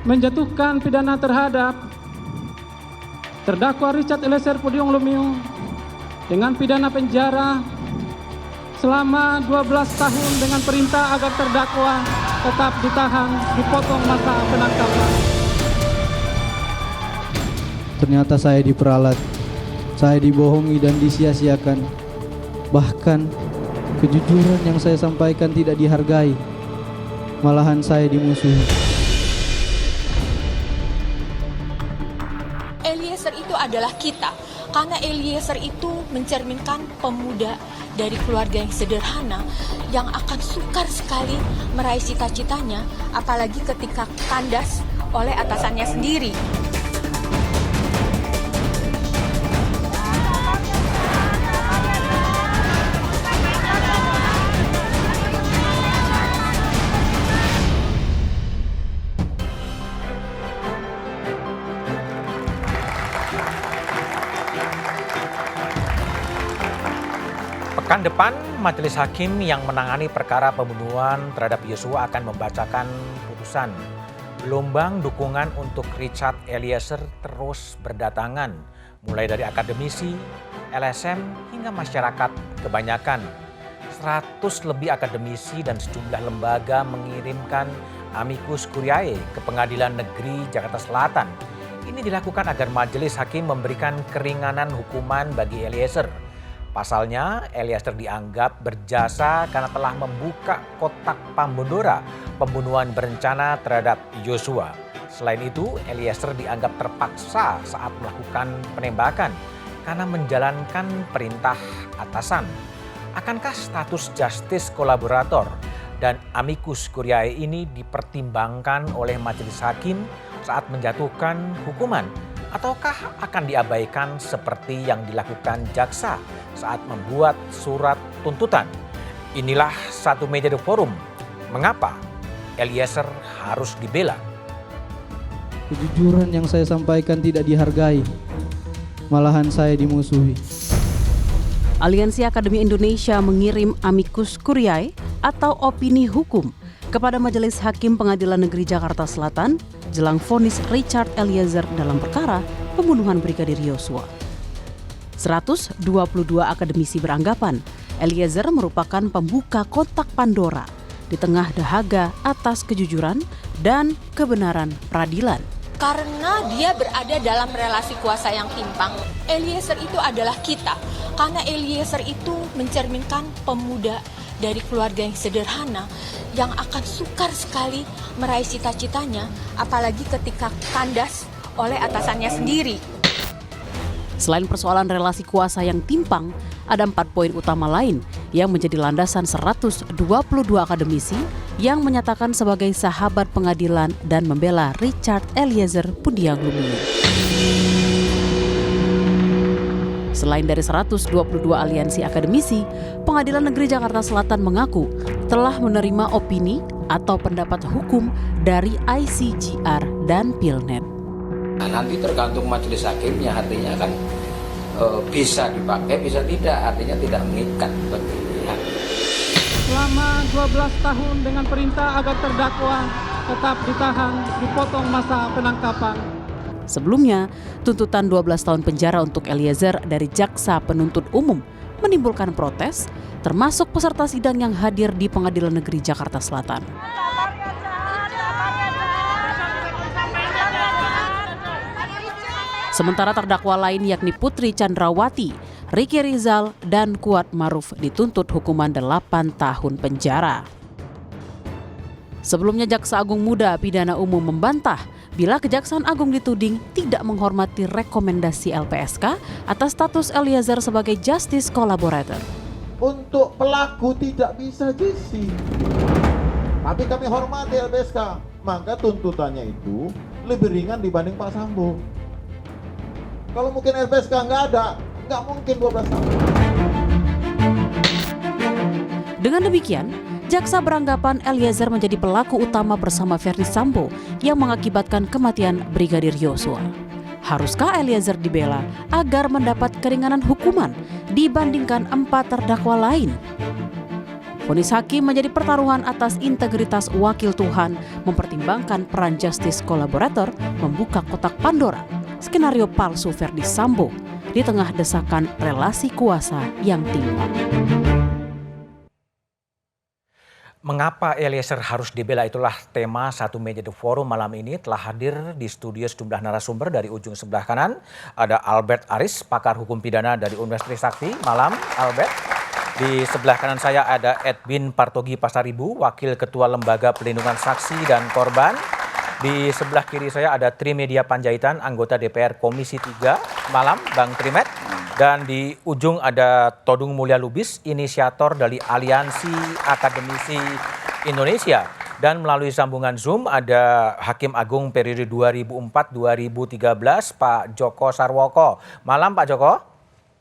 menjatuhkan pidana terhadap terdakwa Richard Eliezer Pudium Lumiu dengan pidana penjara selama 12 tahun dengan perintah agar terdakwa tetap ditahan, dipotong masa penangkapan. Ternyata saya diperalat, saya dibohongi dan disia-siakan. Bahkan kejujuran yang saya sampaikan tidak dihargai, malahan saya dimusuhi. Eliezer itu adalah kita, karena Eliezer itu mencerminkan pemuda dari keluarga yang sederhana yang akan sukar sekali meraih cita-citanya, apalagi ketika kandas oleh atasannya sendiri. Pekan depan, Majelis Hakim yang menangani perkara pembunuhan terhadap Yosua akan membacakan putusan. Gelombang dukungan untuk Richard Eliezer terus berdatangan, mulai dari akademisi, LSM, hingga masyarakat kebanyakan. 100 lebih akademisi dan sejumlah lembaga mengirimkan amicus curiae ke Pengadilan Negeri Jakarta Selatan. Ini dilakukan agar Majelis Hakim memberikan keringanan hukuman bagi Eliezer. Pasalnya, Eliezer dianggap berjasa karena telah membuka kotak Pandora pembunuhan berencana terhadap Yosua. Selain itu, Eliezer dianggap terpaksa saat melakukan penembakan karena menjalankan perintah atasan. Akankah status justice kolaborator dan amicus curiae ini dipertimbangkan oleh Majelis Hakim saat menjatuhkan hukuman? Ataukah akan diabaikan seperti yang dilakukan jaksa saat membuat surat tuntutan? Inilah satu meja The Forum. Mengapa Eliezer harus dibela? Kejujuran yang saya sampaikan tidak dihargai, malahan saya dimusuhi. Aliansi Akademi Indonesia mengirim amicus curiae atau opini hukum kepada Majelis Hakim Pengadilan Negeri Jakarta Selatan jelang vonis Richard Eliezer dalam perkara pembunuhan Brigadir Yosua. 122 akademisi beranggapan Eliezer merupakan pembuka kotak Pandora di tengah dahaga atas kejujuran dan kebenaran peradilan. Karena dia berada dalam relasi kuasa yang timpang, Eliezer itu adalah kita. Karena Eliezer itu mencerminkan pemuda dari keluarga yang sederhana yang akan sukar sekali meraih cita-citanya, apalagi ketika kandas oleh atasannya sendiri. Selain persoalan relasi kuasa yang timpang, ada 4 poin utama lain yang menjadi landasan 122 akademisi yang menyatakan sebagai sahabat pengadilan dan membela Richard Eliezer Pudium Lumiu. Selain dari 122 aliansi akademisi, Pengadilan Negeri Jakarta Selatan mengaku telah menerima opini atau pendapat hukum dari ICGR dan Pilnet. Nah, nanti tergantung majelis hakimnya, artinya akan bisa dipakai, bisa tidak, artinya tidak mengikat bagi pihak. Selama 12 tahun dengan perintah agar terdakwa tetap ditahan, dipotong masa penangkapan. Sebelumnya, tuntutan 12 tahun penjara untuk Eliezer dari Jaksa Penuntut Umum menimbulkan protes, termasuk peserta sidang yang hadir di Pengadilan Negeri Jakarta Selatan. Sementara terdakwa lain yakni Putri Chandrawati, Ricky Rizal, dan Kuat Maruf dituntut hukuman 8 tahun penjara. Sebelumnya Jaksa Agung Muda Pidana Umum membantah bila Kejaksaan Agung dituding tidak menghormati rekomendasi LPSK atas status Eliezer sebagai justice collaborator. Untuk pelaku tidak bisa JC. Tapi kami hormati LPSK, maka tuntutannya itu lebih ringan dibanding Pak Sambo. Kalau mungkin LPSK nggak mungkin 12 tahun. Dengan demikian, jaksa beranggapan Eliezer menjadi pelaku utama bersama Verdi Sambo yang mengakibatkan kematian Brigadir Yosua. Haruskah Eliezer dibela agar mendapat keringanan hukuman dibandingkan 4 terdakwa lain? Vonis hakim menjadi pertaruhan atas integritas wakil Tuhan, mempertimbangkan peran justice kolaborator membuka kotak Pandora, skenario palsu Verdi Sambo di tengah desakan relasi kuasa yang timpang. Mengapa Eliezer harus dibela, itulah tema Satu Meja The Forum malam ini. Telah hadir di studio sejumlah narasumber. Dari ujung sebelah kanan ada Albert Aris, pakar hukum pidana dari Universitas Trisakti. Malam Albert. Di sebelah kanan saya ada Edwin Partogi Pasaribu, Wakil Ketua Lembaga Pelindungan Saksi dan Korban. Di sebelah kiri saya ada Trimedia Panjaitan, anggota DPR Komisi 3. Malam Bang Trimet. Dan di ujung ada Todung Mulya Lubis, inisiator dari Aliansi Akademisi Indonesia. Dan melalui sambungan Zoom ada Hakim Agung periode 2004-2013, Pak Joko Sarwoko. Malam Pak Joko.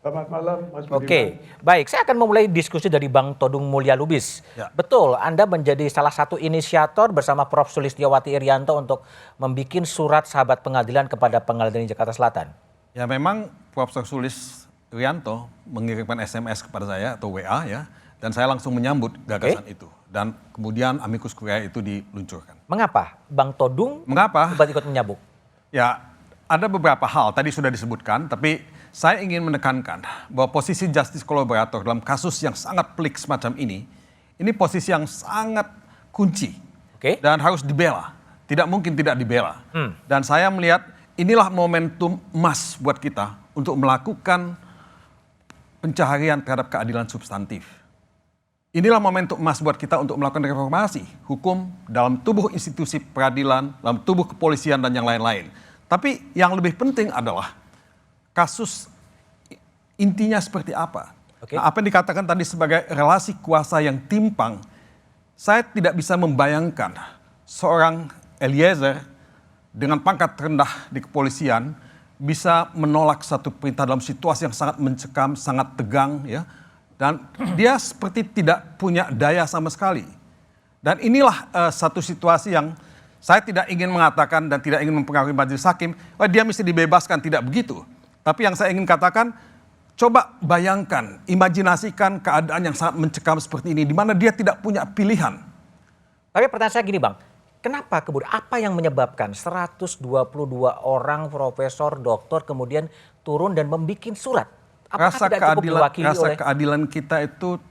Selamat malam Mas Budiman. Oke, baik. Saya akan memulai diskusi dari Bang Todung Mulya Lubis. Ya. Betul, Anda menjadi salah satu inisiator bersama Prof. Sulistiawati Irianto untuk membuat surat sahabat pengadilan kepada Pengadilan Jakarta Selatan. Ya memang Prof. Sulis Irianto mengirimkan SMS kepada saya atau WA ya, dan saya langsung menyambut gagasan itu. Dan kemudian amicus curiae itu diluncurkan. Mengapa Bang Todung ikut menyambut? Ya, ada beberapa hal tadi sudah disebutkan, tapi saya ingin menekankan bahwa posisi justice collaborator dalam kasus yang sangat pelik semacam ini posisi yang sangat kunci dan harus dibela. Tidak mungkin tidak dibela. Dan saya melihat inilah momentum emas buat kita untuk melakukan pencaharian terhadap keadilan substantif. Inilah momentum emas buat kita untuk melakukan reformasi hukum dalam tubuh institusi peradilan, dalam tubuh kepolisian dan yang lain-lain. Tapi yang lebih penting adalah kasus intinya seperti apa. Nah, apa yang dikatakan tadi sebagai relasi kuasa yang timpang, saya tidak bisa membayangkan seorang Eliezer dengan pangkat rendah di kepolisian bisa menolak satu perintah dalam situasi yang sangat mencekam, sangat tegang ya. Dan dia seperti tidak punya daya sama sekali. Dan inilah satu situasi yang saya tidak ingin mengatakan dan tidak ingin mempengaruhi majelis hakim, dia mesti dibebaskan, tidak begitu. Tapi yang saya ingin katakan, coba bayangkan, imajinasikan keadaan yang sangat mencekam seperti ini, di mana dia tidak punya pilihan. Tapi pertanyaan saya gini Bang, kenapa kemudian, apa yang menyebabkan 122 orang profesor, doktor kemudian turun dan membuat surat? Rasa keadilan kita itu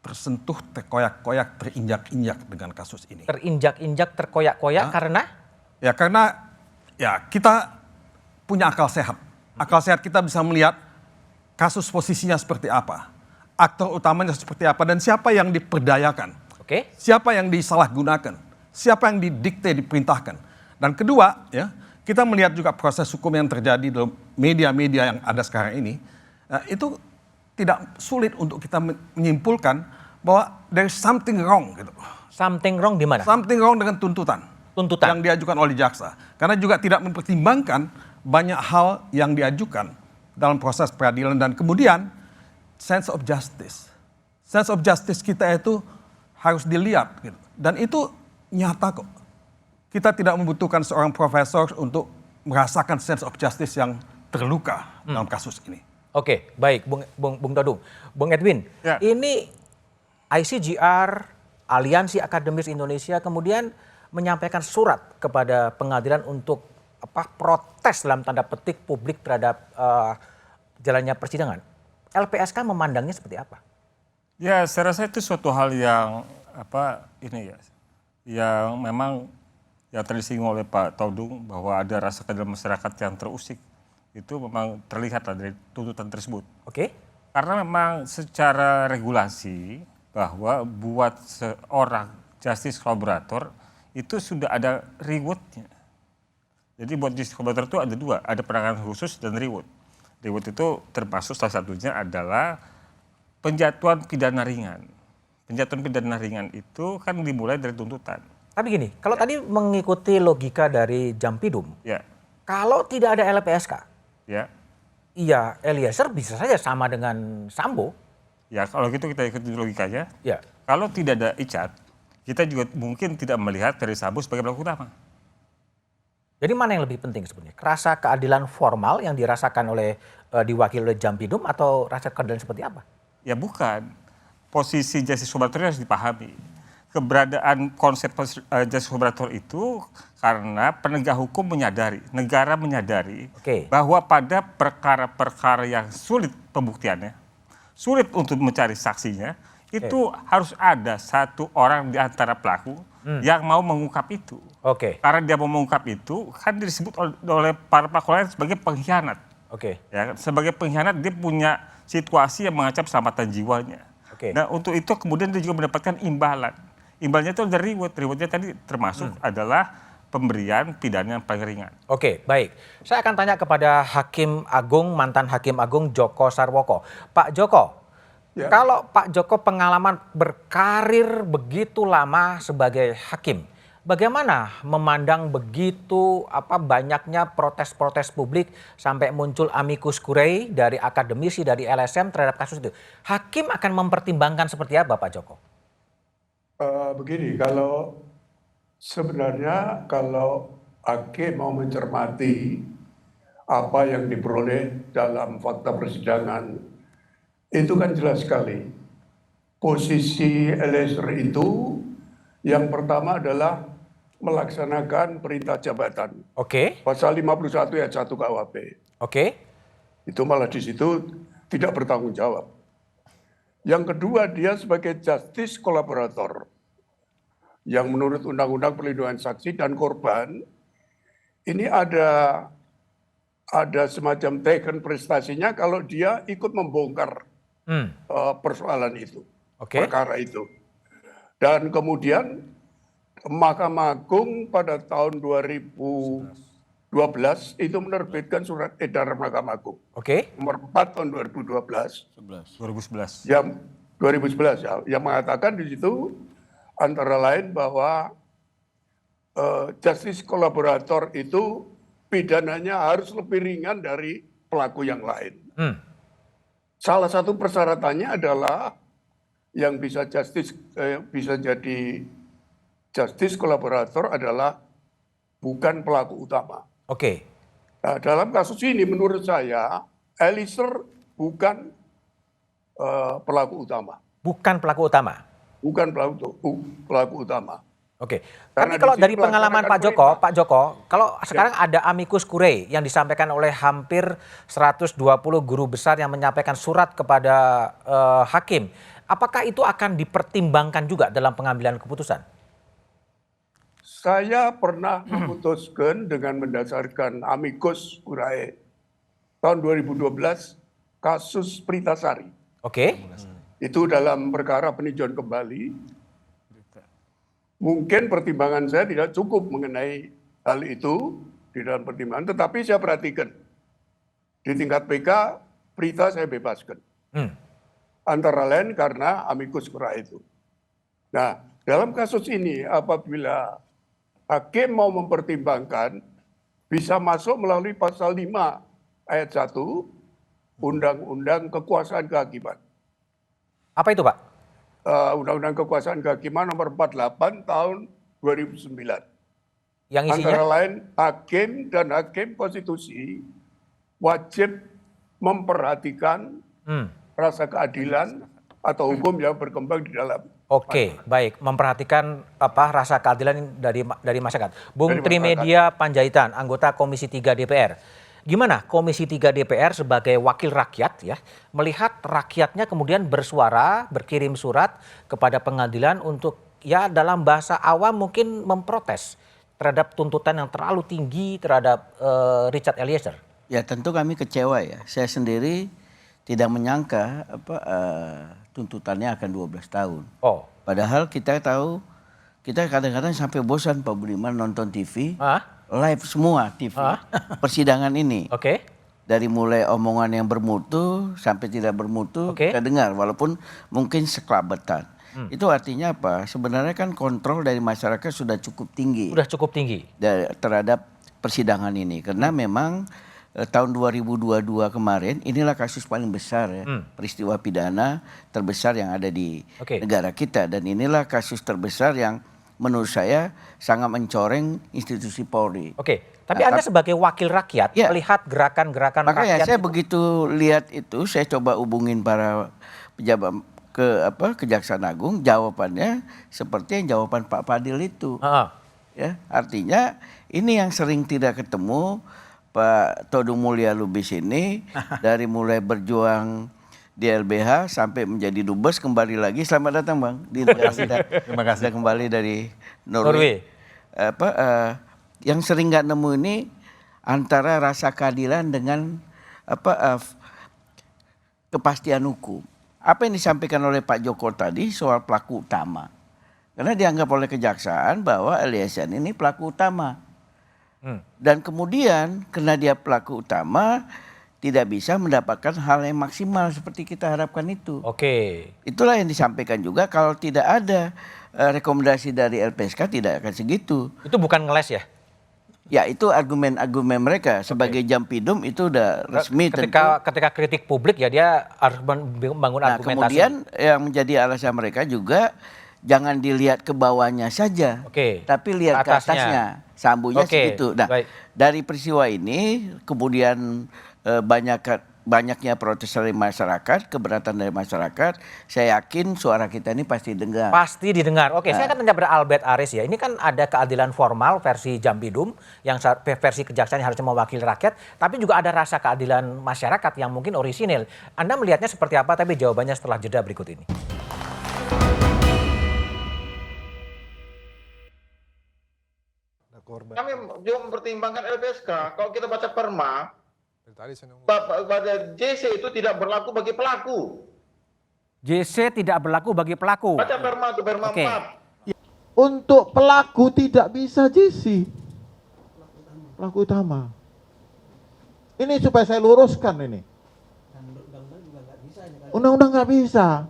tersentuh, terkoyak-koyak, terinjak-injak dengan kasus ini. Terinjak-injak, terkoyak-koyak karena? Ya karena ya kita punya akal sehat. Akal sehat kita bisa melihat kasus posisinya seperti apa, aktor utamanya seperti apa, dan siapa yang diperdayakan, siapa yang disalahgunakan, siapa yang didikte, diperintahkan. Dan kedua, ya kita melihat juga proses hukum yang terjadi dalam media-media yang ada sekarang ini. Itu tidak sulit untuk kita menyimpulkan bahwa there is something wrong gitu. Something wrong di mana? Something wrong dengan tuntutan yang diajukan oleh jaksa. Karena juga tidak mempertimbangkan banyak hal yang diajukan dalam proses peradilan, dan kemudian sense of justice. Sense of justice kita itu harus dilihat gitu. Dan itu nyata kok. Kita tidak membutuhkan seorang profesor untuk merasakan sense of justice yang terluka dalam kasus ini. Oke, baik, Bung Todung. Bung Edwin, ini ICGR, Aliansi Akademis Indonesia kemudian menyampaikan surat kepada pengadilan untuk protes dalam tanda petik publik terhadap jalannya persidangan. LPSK memandangnya seperti apa? Ya, saya rasa itu suatu hal yang yang memang yang tadi disinggung oleh Pak Todung bahwa ada rasa keadilan masyarakat yang terusik. Itu memang terlihat dari tuntutan tersebut. Karena memang secara regulasi bahwa buat seorang justice collaborator itu sudah ada rewardnya. Jadi buat justice collaborator itu ada dua, ada penanganan khusus dan reward. Reward itu termasuk salah satunya adalah penjatuhan pidana ringan. Penjatuhan pidana ringan itu kan dimulai dari tuntutan. Tapi gini, kalau tadi mengikuti logika dari Jampidum, kalau tidak ada LPSK, iya, Eliezer bisa saja sama dengan Sambo. Ya, kalau gitu kita ikuti logikanya. Kalau tidak ada icat, kita juga mungkin tidak melihat Ferdi Sambo sebagai pelaku utama. Jadi mana yang lebih penting sebenarnya? Rasa keadilan formal yang dirasakan oleh diwakili oleh Jampidum atau rasa keadilan seperti apa? Ya bukan. posisi justice collaborator harus dipahami. Keberadaan konsep justice collaborator itu karena penegak hukum menyadari, negara menyadari bahwa pada perkara-perkara yang sulit pembuktiannya, sulit untuk mencari saksinya, itu harus ada satu orang di antara pelaku yang mau mengungkap itu. Karena dia mau mengungkap itu, kan disebut oleh para pelaku lain sebagai pengkhianat. Ya, sebagai pengkhianat dia punya situasi yang mengancam keselamatan jiwanya. Nah untuk itu kemudian dia juga mendapatkan imbalan. Imbalannya itu dari rewardnya tadi termasuk adalah pemberian pidana yang paling ringan. Baik. Saya akan tanya kepada Hakim Agung, mantan Hakim Agung Joko Sarwoko. Pak Joko, kalau Pak Joko pengalaman berkarir begitu lama sebagai hakim, bagaimana memandang begitu banyaknya protes-protes publik sampai muncul amicus curiae dari akademisi, dari LSM terhadap kasus itu? Hakim akan mempertimbangkan seperti apa Pak Joko? Begini, sebenarnya kalau hakim mau mencermati apa yang diperoleh dalam fakta persidangan, itu kan jelas sekali. Posisi Eliezer itu yang pertama adalah melaksanakan perintah jabatan. Pasal 51 ayat 1 KUHP. Itu malah di situ tidak bertanggung jawab. Yang kedua, dia sebagai justice collaborator yang menurut Undang-Undang Perlindungan Saksi dan Korban ini ada semacam taken prestasinya kalau dia ikut membongkar persoalan itu, perkara itu. Dan kemudian Mahkamah Agung pada tahun 2012 itu menerbitkan surat edaran Mahkamah Agung. Nomor 4 tahun 2012. Yang 2011 ya, yang mengatakan di situ antara lain bahwa justice collaborator itu pidananya harus lebih ringan dari pelaku yang lain. Salah satu persyaratannya adalah yang bisa jadi justice collaborator adalah bukan pelaku utama. Nah, dalam kasus ini menurut saya Eliezer bukan pelaku utama. Bukan pelaku utama. Bukan pelaku utama. Tapi kalau dari pengalaman Pak Joko, kalau sekarang ada amicus curiae yang disampaikan oleh hampir 120 guru besar yang menyampaikan surat kepada hakim, apakah itu akan dipertimbangkan juga dalam pengambilan keputusan? Saya pernah memutuskan dengan mendasarkan amicus curiae tahun 2012 kasus Pritasari. Itu dalam perkara peninjauan kembali. Mungkin pertimbangan saya tidak cukup mengenai hal itu di dalam pertimbangan, tetapi saya perhatikan di tingkat PK Prita saya bebaskan. Antara lain karena amicus curiae itu. Nah, dalam kasus ini apabila hakim mau mempertimbangkan bisa masuk melalui pasal 5 ayat 1 Undang-Undang Kekuasaan Kehakiman. Apa itu, Pak? Undang-Undang Kekuasaan Kehakiman nomor 48 tahun 2009. Yang isinya? Antara lain hakim dan hakim konstitusi wajib memperhatikan rasa keadilan atau hukum yang berkembang di dalam. Baik, memperhatikan rasa keadilan dari masyarakat. Bung Trimedia Panjaitan, anggota Komisi 3 DPR. Gimana Komisi 3 DPR sebagai wakil rakyat ya melihat rakyatnya kemudian bersuara, berkirim surat kepada pengadilan untuk ya dalam bahasa awam mungkin memprotes terhadap tuntutan yang terlalu tinggi terhadap Richard Eliezer? Ya tentu kami kecewa ya. Saya sendiri tidak menyangka tuntutannya akan 12 tahun. Padahal kita tahu, kita kadang-kadang sampai bosan Pak Budiman nonton TV. Live semua TV persidangan ini. Dari mulai omongan yang bermutu sampai tidak bermutu kita dengar walaupun mungkin sekelabetan. Itu artinya apa? Sebenarnya kan kontrol dari masyarakat sudah cukup tinggi. Terhadap persidangan ini karena memang tahun 2022 kemarin inilah kasus paling besar ya, peristiwa pidana terbesar yang ada di negara kita dan inilah kasus terbesar yang menurut saya sangat mencoreng institusi Polri. Tapi Anda sebagai wakil rakyat melihat gerakan-gerakan rakyat. Makanya saya begitu lihat itu, saya coba hubungin para pejabat Kejaksaan Agung, jawabannya seperti yang jawaban Pak Fadil itu. Ya, artinya ini yang sering tidak ketemu Pak Todung Mulya Lubis ini dari mulai berjuang di LBH sampai menjadi dubes, kembali lagi. Selamat datang Bang di negara kita. Terima kasih. Sudah kembali dari Norway. Yang sering nggak nemu ini antara rasa keadilan dengan kepastian hukum. Apa yang disampaikan oleh Pak Joko tadi soal pelaku utama. Karena dianggap oleh kejaksaan bahwa Eliezer ini pelaku utama. Dan kemudian karena dia pelaku utama tidak bisa mendapatkan hal yang maksimal seperti kita harapkan itu. Itulah yang disampaikan juga, kalau tidak ada rekomendasi dari LPSK tidak akan segitu. Itu bukan ngeles ya? Ya, itu argumen-argumen mereka sebagai Jampidum itu udah resmi. Ketika kritik publik ya dia harus membangun argumentasi. Kemudian yang menjadi alasan mereka juga jangan dilihat ke bawahnya saja, tapi lihat ke atasnya. Sambunya segitu. Nah, dari peristiwa ini kemudian banyaknya protes dari masyarakat, keberatan dari masyarakat, saya yakin suara kita ini pasti dengar. Pasti didengar. Saya akan tanya pada Albert Aris ya. Ini kan ada keadilan formal versi Jampidum, yang versi kejaksaan yang harusnya mewakili rakyat, tapi juga ada rasa keadilan masyarakat yang mungkin orisinil. Anda melihatnya seperti apa? Tapi jawabannya setelah jeda berikut ini. Kami juga mempertimbangkan LPSK. Kalau kita baca perma, JC itu tidak berlaku bagi pelaku. JC tidak berlaku bagi pelaku. Baca perma itu perma 4. Untuk pelaku tidak bisa JC. Pelaku utama. Ini supaya saya luruskan ini. Undang-undang nggak bisa.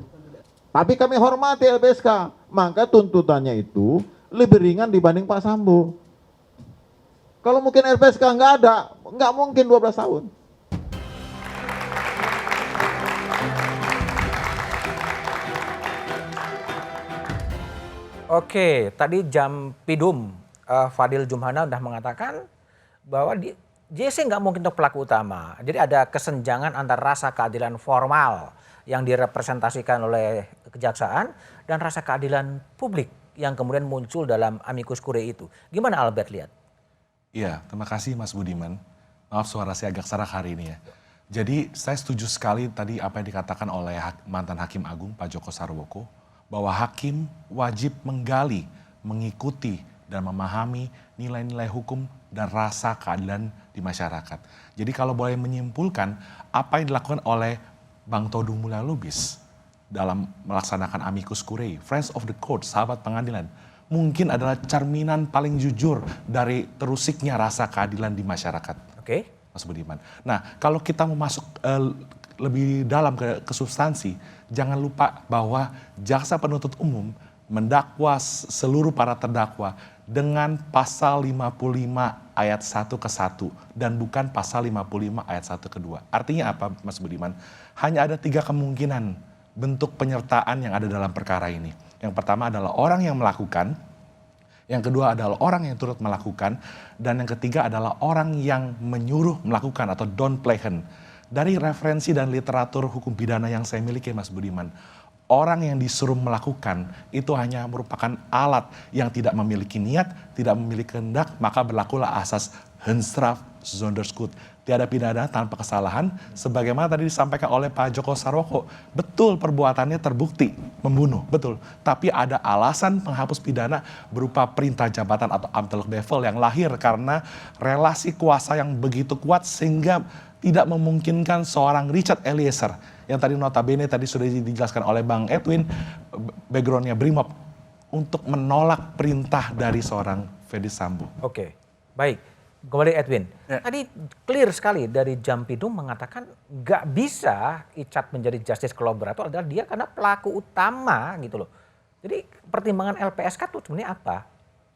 Tapi kami hormati LPSK. Maka tuntutannya itu lebih ringan dibanding Pak Sambo. Kalau mungkin LPSK nggak ada, nggak mungkin 12 tahun. Tadi Jampidum Fadil Jumhana sudah mengatakan bahwa JC nggak mungkin untuk pelaku utama. Jadi ada kesenjangan antara rasa keadilan formal yang direpresentasikan oleh kejaksaan dan rasa keadilan publik yang kemudian muncul dalam amicus curiae itu. Gimana Albert lihat? Iya, terima kasih Mas Budiman. Maaf suara saya agak serak hari ini ya. Jadi saya setuju sekali tadi apa yang dikatakan oleh mantan Hakim Agung Pak Joko Sarwoko, bahwa hakim wajib menggali, mengikuti dan memahami nilai-nilai hukum dan rasa keadilan di masyarakat. Jadi kalau boleh menyimpulkan apa yang dilakukan oleh Bang Todung Mulya Lubis dalam melaksanakan amicus curiae, Friends of the Court, sahabat pengadilan, mungkin adalah cerminan paling jujur dari terusiknya rasa keadilan di masyarakat. Mas Budiman. Nah, kalau kita mau masuk lebih dalam ke substansi, jangan lupa bahwa jaksa penuntut umum mendakwa seluruh para terdakwa dengan pasal 55 ayat 1 ke 1 dan bukan pasal 55 ayat 1 ke 2. Artinya apa Mas Budiman? Hanya ada 3 kemungkinan bentuk penyertaan yang ada dalam perkara ini. Yang pertama adalah orang yang melakukan, yang kedua adalah orang yang turut melakukan, dan yang ketiga adalah orang yang menyuruh melakukan atau don't play hand. Dari referensi dan literatur hukum pidana yang saya miliki Mas Budiman, orang yang disuruh melakukan itu hanya merupakan alat yang tidak memiliki niat, tidak memiliki kehendak, maka berlakulah asas Hensstraf Sonderschuld. Tiada pidana tanpa kesalahan, sebagaimana tadi disampaikan oleh Pak Joko Sarwoko. Betul perbuatannya terbukti membunuh, betul. Tapi ada alasan penghapus pidana berupa perintah jabatan atau ambtelijk bevel yang lahir karena relasi kuasa yang begitu kuat sehingga tidak memungkinkan seorang Richard Eliezer yang tadi notabene tadi sudah dijelaskan oleh Bang Edwin, backgroundnya Brimob, untuk menolak perintah dari seorang Ferdy Sambo. Baik. Kembali Edwin, tadi clear sekali dari Jampidum mengatakan nggak bisa Icat menjadi justice collaborator adalah dia karena pelaku utama gitu loh. Jadi pertimbangan LPSK itu sebenarnya apa?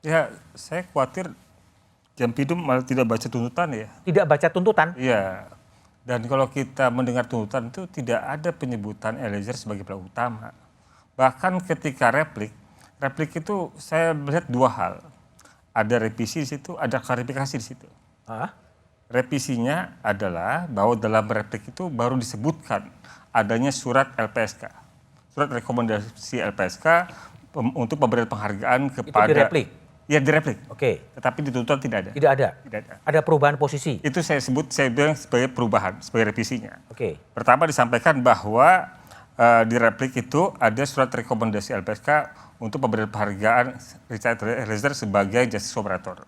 Ya saya khawatir Jampidum malah tidak baca tuntutan ya. Tidak baca tuntutan? Iya. Dan kalau kita mendengar tuntutan itu tidak ada penyebutan Eliezer sebagai pelaku utama. Bahkan ketika replik itu saya melihat 2 hal. Ada revisi di situ, ada klarifikasi di situ. Revisinya adalah bahwa dalam replik itu baru disebutkan adanya surat LPSK. surat rekomendasi LPSK untuk pemberian penghargaan kepada... Itu direplik? Ya direplik. Oke. Tetapi di tuntutan tidak ada. Tidak ada? Tidak ada. Ada perubahan posisi? Itu saya bilang sebagai perubahan, sebagai revisinya. Oke. Pertama disampaikan bahwa di replik itu ada surat rekomendasi LPSK untuk pemberian penghargaan Richard Eliezer sebagai justice collaborator.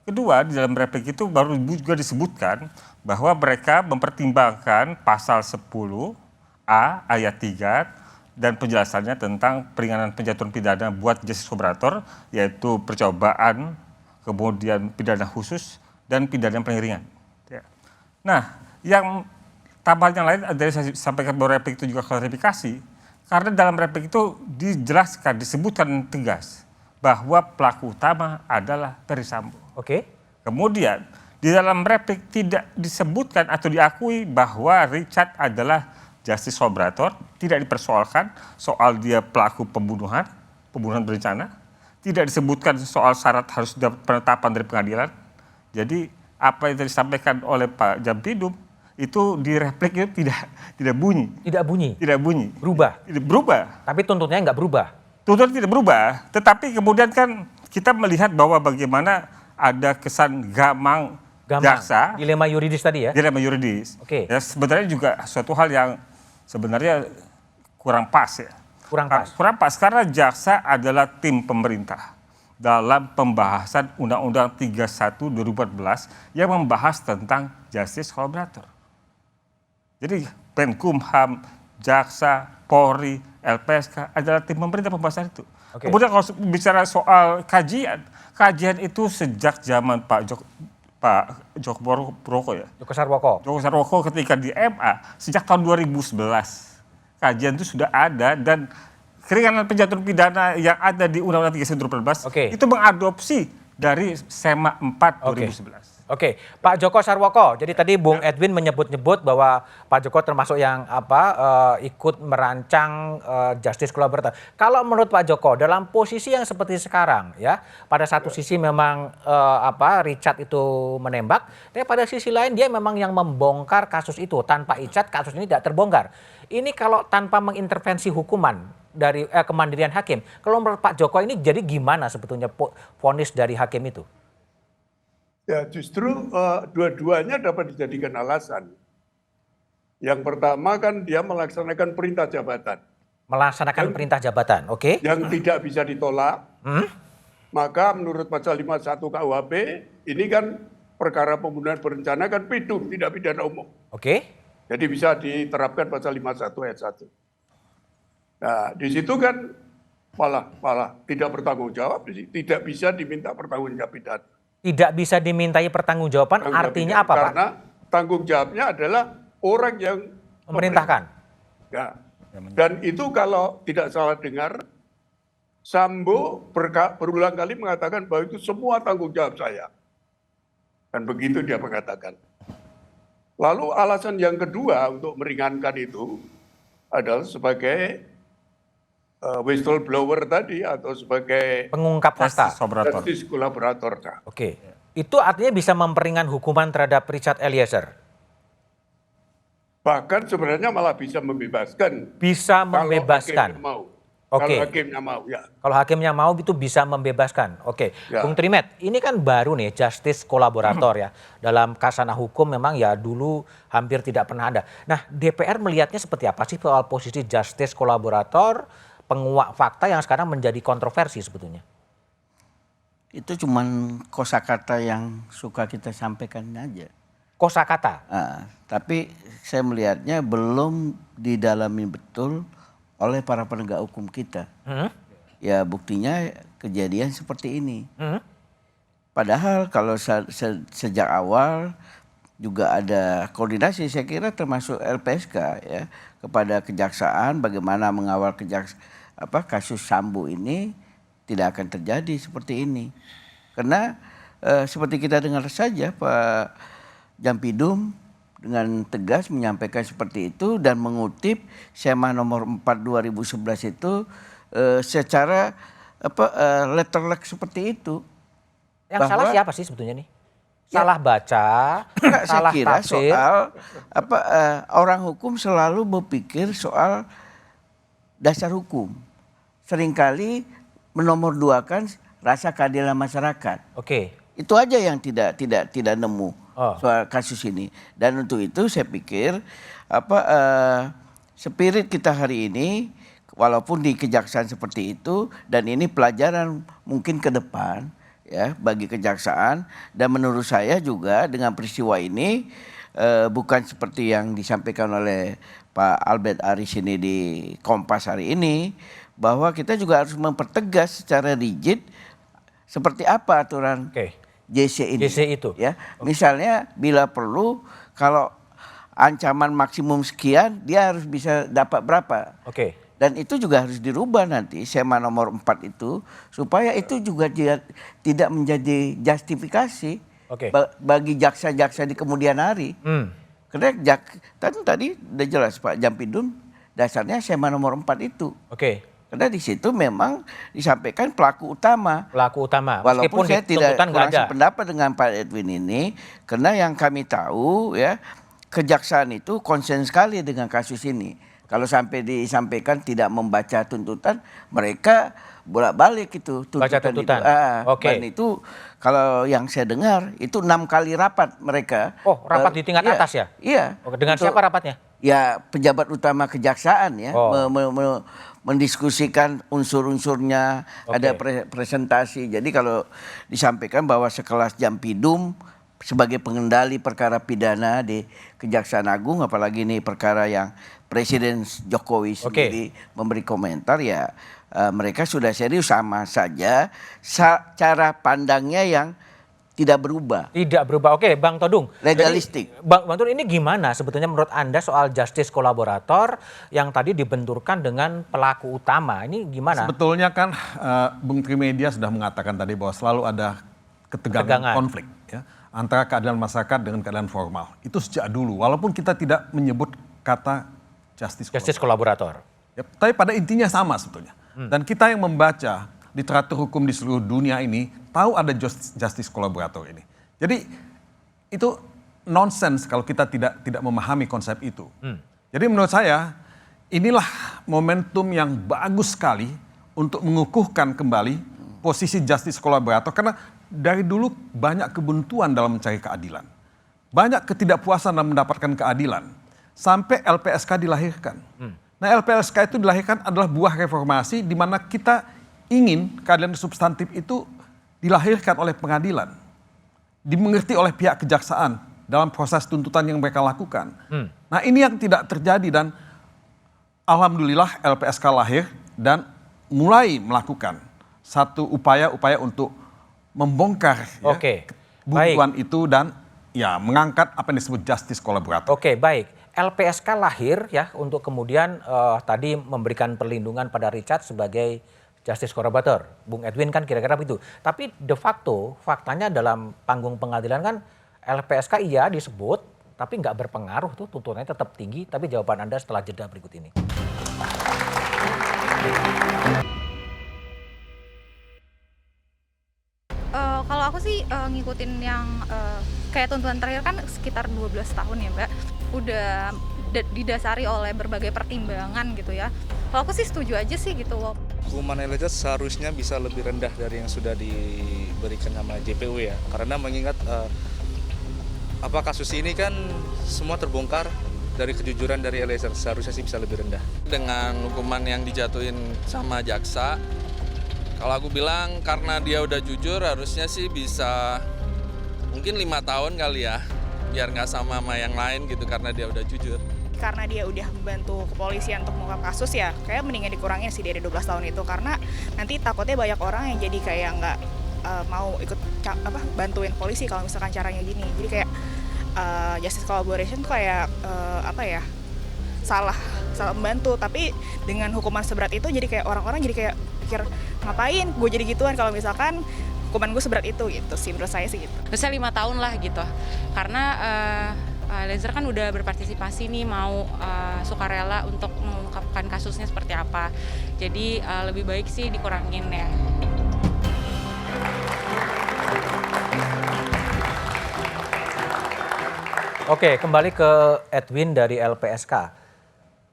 Kedua, di dalam replik itu baru juga disebutkan bahwa mereka mempertimbangkan pasal 10A ayat 3 dan penjelasannya tentang peringanan penjatuhan pidana buat justice collaborator, yaitu percobaan, kemudian pidana khusus, dan pidana pengeringan. Ya. Nah, yang tambahan yang lain dari saya sampaikan bahwa replik itu juga klarifikasi, karena dalam replik itu dijelaskan, disebutkan tegas bahwa pelaku utama adalah Ferry Sambo. Oke. Kemudian di dalam replik tidak disebutkan atau diakui bahwa Richard adalah justice collaborator, tidak dipersoalkan soal dia pelaku pembunuhan berencana, tidak disebutkan soal syarat harus dapat penetapan dari pengadilan. Jadi apa yang disampaikan oleh Pak Jampidum itu di replik itu tidak bunyi. Tidak bunyi? Tidak bunyi. Berubah? Tidak berubah. Tapi tuntutannya nggak berubah? Tuntutan tidak berubah, tetapi kemudian kan kita melihat bahwa bagaimana ada kesan gamang jaksa. Dilema yuridis tadi ya? Dilema yuridis. Oke. Ya, sebenarnya juga suatu hal yang sebenarnya kurang pas ya. Kurang pas? Kurang pas karena jaksa adalah tim pemerintah dalam pembahasan Undang-Undang 31 2014 yang membahas tentang justice collaborator. Jadi Menkumham, jaksa, Polri, LPSK adalah tim pemerintah pembahasan itu. Oke. Kemudian kalau bicara soal kajian itu sejak zaman Pak Joko Sarwoko ya. Joko Sarwoko ketika di MA sejak tahun 2011 kajian itu sudah ada dan keringanan penjatuhan pidana yang ada di Undang-Undang 31 2014 itu mengadopsi dari SEMA 4 2011. Oke, Pak Joko Sarwoko. Jadi tadi Bung Edwin menyebut-nyebut bahwa Pak Joko termasuk yang ikut merancang justice collaborator. Kalau menurut Pak Joko dalam posisi yang seperti sekarang ya, pada satu sisi memang Richard itu menembak, tapi pada sisi lain dia memang yang membongkar kasus itu. Tanpa Richard kasus ini tidak terbongkar. Ini kalau tanpa mengintervensi hukuman dari kemandirian hakim. Kalau menurut Pak Joko ini jadi gimana sebetulnya vonis dari hakim itu? Ya justru dua-duanya dapat dijadikan alasan. Yang pertama kan dia melaksanakan perintah jabatan. Melaksanakan perintah jabatan, oke. Yang tidak bisa ditolak. Maka menurut pasal 51 KUHP ini kan perkara pembunuhan berencana kan pidum, tidak pidana umum. Oke. Jadi bisa diterapkan pasal 51 ayat 1. Nah di situ kan malah tidak bertanggung jawab, tidak bisa diminta pertanggungjawaban pidana. Tidak bisa dimintai pertanggungjawaban artinya apa, Pak? Karena tanggung jawabnya adalah orang yang memerintahkan. Ya. Dan itu kalau tidak salah dengar, Sambo berulang kali mengatakan bahwa itu semua tanggung jawab saya. Dan begitu dia mengatakan. Lalu alasan yang kedua untuk meringankan itu adalah sebagai whistleblower tadi atau sebagai pengungkap fakta, justice collaborator. Oke, itu artinya bisa memperingan hukuman terhadap Richard Eliezer. Bahkan sebenarnya malah bisa membebaskan. Bisa membebaskan. Kalau hakimnya mau, ya. Kalau hakimnya mau itu bisa membebaskan. Oke, ya. Bung Trimet, ini kan baru nih justice kolaborator ya. Dalam kasana hukum memang ya dulu hampir tidak pernah ada. Nah, DPR melihatnya seperti apa sih soal posisi justice kolaborator, penguak fakta yang sekarang menjadi kontroversi sebetulnya? Itu cuman kosakata yang suka kita sampaikan aja. Kosakata? Tapi saya melihatnya belum didalami betul oleh para penegak hukum kita. Ya buktinya kejadian seperti ini. Padahal kalau sejak awal juga ada koordinasi, saya kira termasuk LPSK ya kepada kejaksaan bagaimana mengawal kasus Sambo ini tidak akan terjadi seperti ini. Karena seperti kita dengar saja Pak Jampidum dengan tegas menyampaikan seperti itu dan mengutip SEMA nomor 4 2011 itu secara letterlek seperti itu. Yang salah siapa sih sebetulnya nih? Salah baca, salah kira tafsir. Soal orang hukum selalu berpikir soal dasar hukum. Seringkali menomorduakan rasa keadilan masyarakat. Oke. Itu aja yang tidak nemu soal kasus ini. Dan untuk itu saya pikir spirit kita hari ini, walaupun di kejaksaan seperti itu, dan ini pelajaran mungkin ke depan ya bagi kejaksaan, dan menurut saya juga dengan peristiwa ini bukan seperti yang disampaikan oleh Pak Albert Aris ini di Kompas hari ini, bahwa kita juga harus mempertegas secara rigid seperti apa aturan JC ini. JC itu. Ya, misalnya bila perlu kalau ancaman maksimum sekian dia harus bisa dapat berapa. Dan itu juga harus dirubah nanti SEMA nomor 4 itu supaya itu juga tidak menjadi justifikasi bagi jaksa-jaksa di kemudian hari. Karena tadi udah jelas Pak Jampidum, dasarnya SEMA nomor 4 itu. Karena di situ memang disampaikan pelaku utama. Walaupun saya tidak kurang sependapat dengan Pak Edwin ini, karena yang kami tahu ya kejaksaan itu konsen sekali dengan kasus ini. Kalau sampai disampaikan tidak membaca tuntutan, mereka bolak-balik itu tuntutan. Dan itu kalau yang saya dengar itu 6 kali rapat mereka. Rapat di tingkat atas ya? Iya. Dengan siapa rapatnya? Ya pejabat utama kejaksaan ya, mendiskusikan unsur-unsurnya, ada presentasi. Jadi kalau disampaikan bahwa sekelas Jampidum sebagai pengendali perkara pidana di Kejaksaan Agung, apalagi ini perkara yang Presiden Jokowi sendiri memberi komentar, ya mereka sudah serius, sama saja cara pandangnya yang tidak berubah. Oke, Bang Todung. Legalistik. Jadi, Bang Todung, ini gimana sebetulnya menurut Anda soal justice kolaborator yang tadi dibenturkan dengan pelaku utama? Ini gimana? Sebetulnya kan Bung Trimedia sudah mengatakan tadi bahwa selalu ada ketegangan konflik ya, antara keadilan masyarakat dengan keadilan formal. Itu sejak dulu, walaupun kita tidak menyebut kata justice kolaborator. Ya, tapi pada intinya sama sebetulnya. Dan kita yang membaca literatur hukum di seluruh dunia ini tahu ada justice kolaborator ini. Jadi itu nonsens kalau kita tidak memahami konsep itu. Jadi menurut saya inilah momentum yang bagus sekali untuk mengukuhkan kembali posisi justice kolaborator, karena dari dulu banyak kebuntuan dalam mencari keadilan. Banyak ketidakpuasan dalam mendapatkan keadilan. Sampai LPSK dilahirkan. Nah, LPSK itu dilahirkan adalah buah reformasi di mana kita ingin keadilan substantif itu dilahirkan oleh pengadilan, dimengerti oleh pihak kejaksaan dalam proses tuntutan yang mereka lakukan. Nah, ini yang tidak terjadi, dan alhamdulillah LPSK lahir dan mulai melakukan satu upaya-upaya untuk membongkar kebuntuan itu dan ya mengangkat apa yang disebut justice kolaborator. Baik. LPSK lahir ya untuk kemudian tadi memberikan perlindungan pada Richard sebagai justice kolaborator. Bung Edwin kan kira-kira begitu. Tapi de facto faktanya dalam panggung pengadilan kan LPSK iya disebut, tapi nggak berpengaruh tuh, tuntutannya tetap tinggi. Tapi jawaban Anda setelah jeda berikut ini. Kalau aku sih ngikutin yang kayak tuntutan terakhir kan sekitar 12 tahun ya Mbak. Udah didasari oleh berbagai pertimbangan gitu ya. Kalau aku sih setuju aja sih gitu loh. Hukuman Eliezer seharusnya bisa lebih rendah dari yang sudah diberikan sama JPU ya. Karena mengingat kasus ini kan semua terbongkar dari kejujuran dari Eliezer, seharusnya sih bisa lebih rendah. Dengan hukuman yang dijatuhin sama jaksa, kalau aku bilang karena dia udah jujur harusnya sih bisa mungkin 5 tahun kali ya. Biar nggak sama yang lain gitu karena dia udah jujur. Karena dia udah membantu kepolisian untuk mengungkap kasus ya, kayak mendingan dikurangin sih dari 12 tahun itu, karena nanti takutnya banyak orang yang jadi kayak nggak mau ikut bantuin polisi kalau misalkan caranya gini. Jadi kayak justice collaboration tuh kayak salah membantu, tapi dengan hukuman seberat itu jadi kayak orang-orang jadi kayak pikir ngapain gue jadi gituan kalau misalkan hukuman gue seberat itu gitu sih, menurut saya sih gitu. Terusnya 5 tahun lah gitu, karena Eliezer kan udah berpartisipasi nih, mau sukarela untuk mengungkapkan kasusnya seperti apa. Jadi lebih baik sih dikurangin ya. Oke, kembali ke Edwin dari LPSK.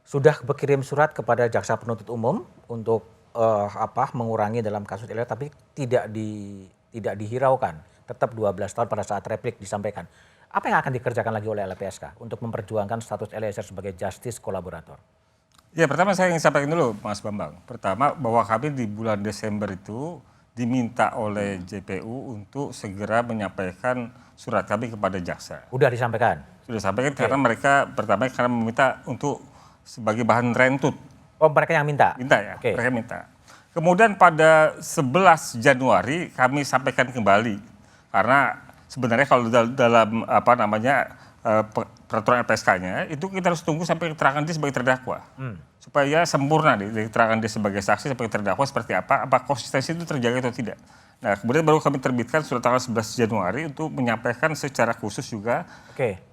sudah berkirim surat kepada jaksa penuntut umum untuk mengurangi dalam kasus Eliezer, tapi tidak dihiraukan, tetap 12 tahun pada saat replik disampaikan. Apa yang akan dikerjakan lagi oleh LPSK untuk memperjuangkan status Eliezer sebagai justice kolaborator? Ya, pertama saya ingin sampaikan dulu Mas Bambang. Pertama bahwa kami di bulan Desember itu diminta oleh JPU untuk segera menyampaikan surat kami kepada jaksa. Udah disampaikan? Sudah disampaikan karena mereka pertama karena meminta untuk sebagai bahan rentut. Oh, mereka yang minta? Minta ya, mereka minta. Kemudian pada 11 Januari kami sampaikan kembali. Karena sebenarnya kalau dalam peraturan LPSK-nya itu kita harus tunggu sampai keterangan dia sebagai terdakwa. Supaya sempurna dari keterangan dia sebagai saksi sebagai terdakwa seperti apa konsistensi itu terjaga atau tidak. Nah, kemudian baru kami terbitkan surat tanggal 11 Januari untuk menyampaikan secara khusus juga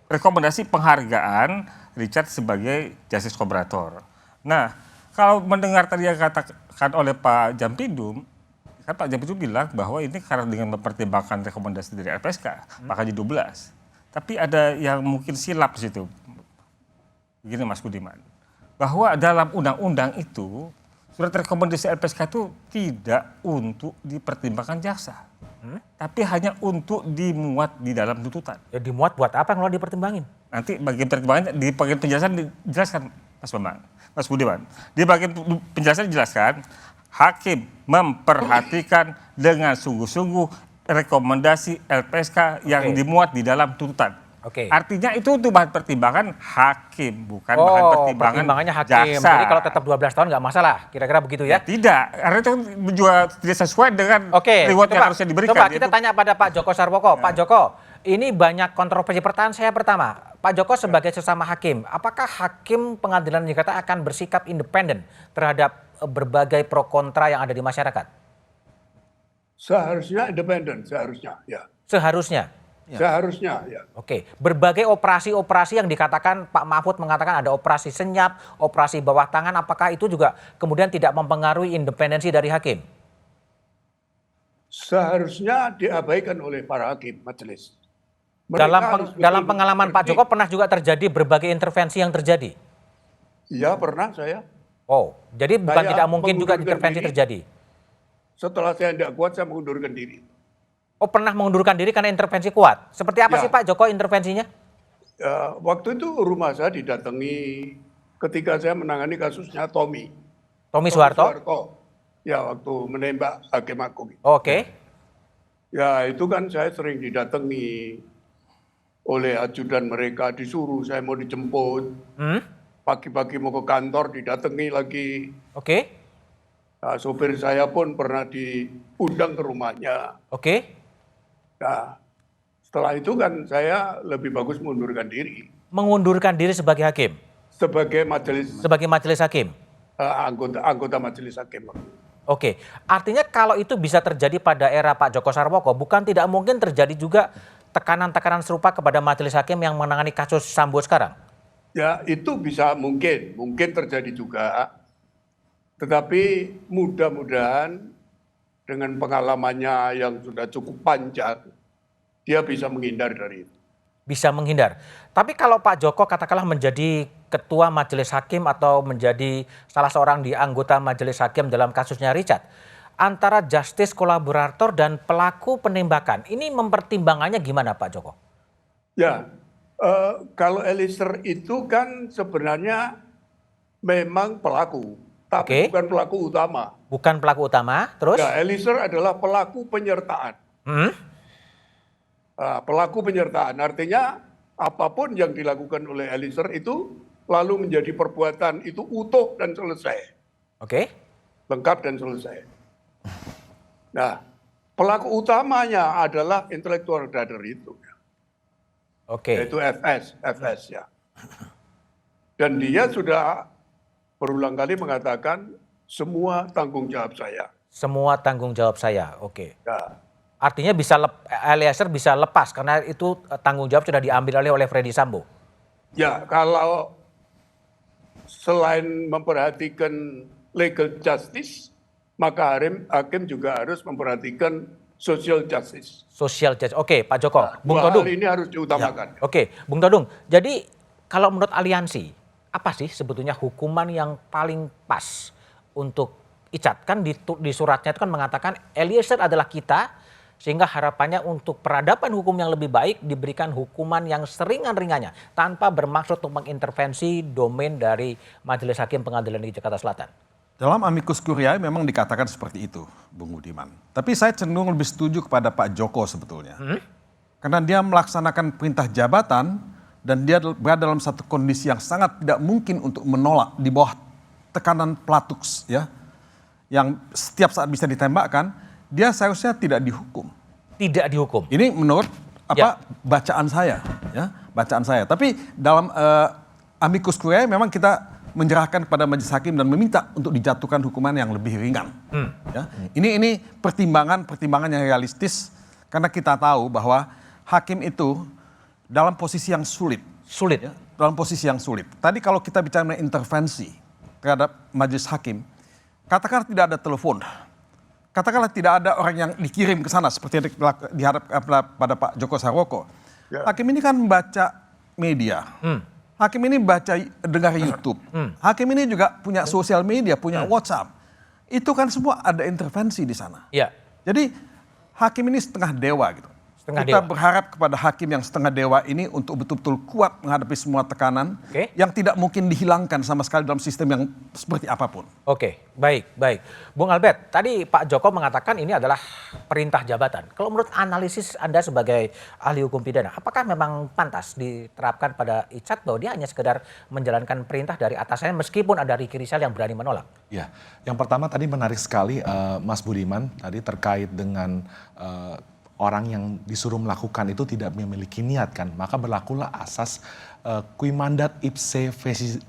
rekomendasi penghargaan Richard sebagai justice collaborator. Nah, kalau mendengar tadi yang katakan oleh Pak Jampidum, kan Pak Jampidum bilang bahwa ini karena dengan mempertimbangkan rekomendasi dari LPSK, makanya 12. Tapi ada yang mungkin silap di situ. Begini Mas Budiman, bahwa dalam undang-undang itu surat rekomendasi LPSK itu tidak untuk dipertimbangkan jaksa, tapi hanya untuk dimuat di dalam tuntutan. Ya dimuat buat apa kalau dipertimbangin? Nanti bagian pertimbangannya di bagian penjelasan dijelaskan Mas Bambang, Mas Budiman. Di bagian penjelasan dijelaskan, hakim memperhatikan dengan sungguh-sungguh rekomendasi LPSK yang dimuat di dalam tuntutan. Artinya itu untuk bahan pertimbangan hakim, bukan bahan pertimbangannya hakim. Jaksa. Jadi kalau tetap 12 tahun nggak masalah, kira-kira begitu ya? Tidak, karena itu juga tidak sesuai dengan reward yang harusnya diberikan. Coba kita tanya pada Pak Joko Sarwoko. Pak Joko, ini banyak kontroversi. Pertanyaan saya pertama, Pak Joko sebagai sesama hakim, apakah hakim pengadilan negeri Jakarta akan bersikap independen terhadap berbagai pro kontra yang ada di masyarakat? Seharusnya independen, seharusnya ya. Seharusnya? Seharusnya ya. Oke, berbagai operasi-operasi yang dikatakan Pak Mahfud mengatakan ada operasi senyap, operasi bawah tangan, apakah itu juga kemudian tidak mempengaruhi independensi dari hakim? Seharusnya diabaikan oleh para hakim majelis. Dalam pengalaman Pak Joko pernah juga terjadi berbagai intervensi yang terjadi? Iya pernah saya. Oh, jadi bukan tidak mungkin juga intervensi terjadi? Setelah saya tidak kuat, saya mengundurkan diri. Oh, pernah mengundurkan diri karena intervensi kuat. Seperti apa sih Pak Joko intervensinya? Waktu itu rumah saya didatangi ketika saya menangani kasusnya Tommy Soeharto? Ya, waktu menembak hakim agung. Ya, itu kan saya sering didatangi oleh ajudan mereka, disuruh saya mau dijemput. Pagi-pagi mau ke kantor didatangi lagi. Nah, sopir saya pun pernah diundang ke rumahnya. Nah, setelah itu kan saya lebih bagus mengundurkan diri. Mengundurkan diri sebagai hakim? Sebagai majelis hakim? Anggota majelis hakim. Artinya kalau itu bisa terjadi pada era Pak Joko Sarwoko, bukan tidak mungkin terjadi juga tekanan-tekanan serupa kepada majelis hakim yang menangani kasus Sambo sekarang? Ya, itu bisa mungkin terjadi juga. Tetapi mudah-mudahan dengan pengalamannya yang sudah cukup panjang, dia bisa menghindar dari itu. Bisa menghindar. Tapi kalau Pak Joko katakanlah menjadi ketua majelis hakim atau menjadi salah seorang di anggota majelis hakim dalam kasusnya Richard, antara justice kolaborator dan pelaku penembakan, ini mempertimbangannya gimana Pak Joko? Ya, kalau Eliezer itu kan sebenarnya memang pelaku, tapi bukan pelaku utama. Bukan pelaku utama, terus? Ya, Eliezer adalah pelaku penyertaan. Pelaku penyertaan, artinya apapun yang dilakukan oleh Eliezer itu lalu menjadi perbuatan itu utuh dan selesai. Lengkap dan selesai. Nah, pelaku utamanya adalah intellectual dader itu. Yaitu FS ya. Dan dia sudah berulang kali mengatakan semua tanggung jawab saya. Semua tanggung jawab saya, Ya. Artinya Eliezer bisa lepas karena itu tanggung jawab sudah diambil oleh Freddy Sambo. Ya, kalau selain memperhatikan legal justice, maka hakim juga harus memperhatikan social justice. Social justice, Pak Joko. Bung Todung. Hal ini harus diutamakan. Bung Todung. Jadi kalau menurut aliansi, apa sih sebetulnya hukuman yang paling pas untuk Richard? Kan di suratnya itu kan mengatakan Eliezer adalah kita, sehingga harapannya untuk peradaban hukum yang lebih baik diberikan hukuman yang seringan-ringannya tanpa bermaksud untuk mengintervensi domain dari Majelis Hakim Pengadilan Negeri Jakarta Selatan. Dalam amicus curiae memang dikatakan seperti itu, Bung Budiman. Tapi saya cenderung lebih setuju kepada Pak Joko sebetulnya. Karena dia melaksanakan perintah jabatan dan dia berada dalam satu kondisi yang sangat tidak mungkin untuk menolak di bawah tekanan Platux ya. Yang setiap saat bisa ditembakkan, dia seharusnya tidak dihukum. Tidak dihukum. Ini menurut bacaan saya ya, bacaan saya. Tapi dalam amicus curiae memang kita menyerahkan kepada majelis hakim dan meminta untuk dijatuhkan hukuman yang lebih ringan. Ya. Ini pertimbangan yang realistis karena kita tahu bahwa hakim itu dalam posisi yang sulit. Ya, dalam posisi yang sulit. Tadi kalau kita bicara mengenai intervensi terhadap majelis hakim, katakanlah tidak ada telepon, katakanlah tidak ada orang yang dikirim ke sana seperti yang dihadapkan pada Pak Joko Sarwoko. Hakim ini kan membaca media. Hakim ini dengar YouTube. Hakim ini juga punya sosial media, punya WhatsApp. Itu kan semua ada intervensi di sana. Jadi hakim ini setengah dewa gitu. Kita berharap kepada hakim yang setengah dewa ini untuk betul-betul kuat menghadapi semua tekanan yang tidak mungkin dihilangkan sama sekali dalam sistem yang seperti apapun. Oke, baik. Bung Albert, tadi Pak Joko mengatakan ini adalah perintah jabatan. Kalau menurut analisis Anda sebagai ahli hukum pidana, apakah memang pantas diterapkan pada Richard bahwa dia hanya sekedar menjalankan perintah dari atasannya meskipun ada Ricky Rizal yang berani menolak? Ya, yang pertama tadi menarik sekali Mas Budiman tadi terkait dengan orang yang disuruh melakukan itu tidak memiliki niat kan, maka berlakulah asas qui mandat ipse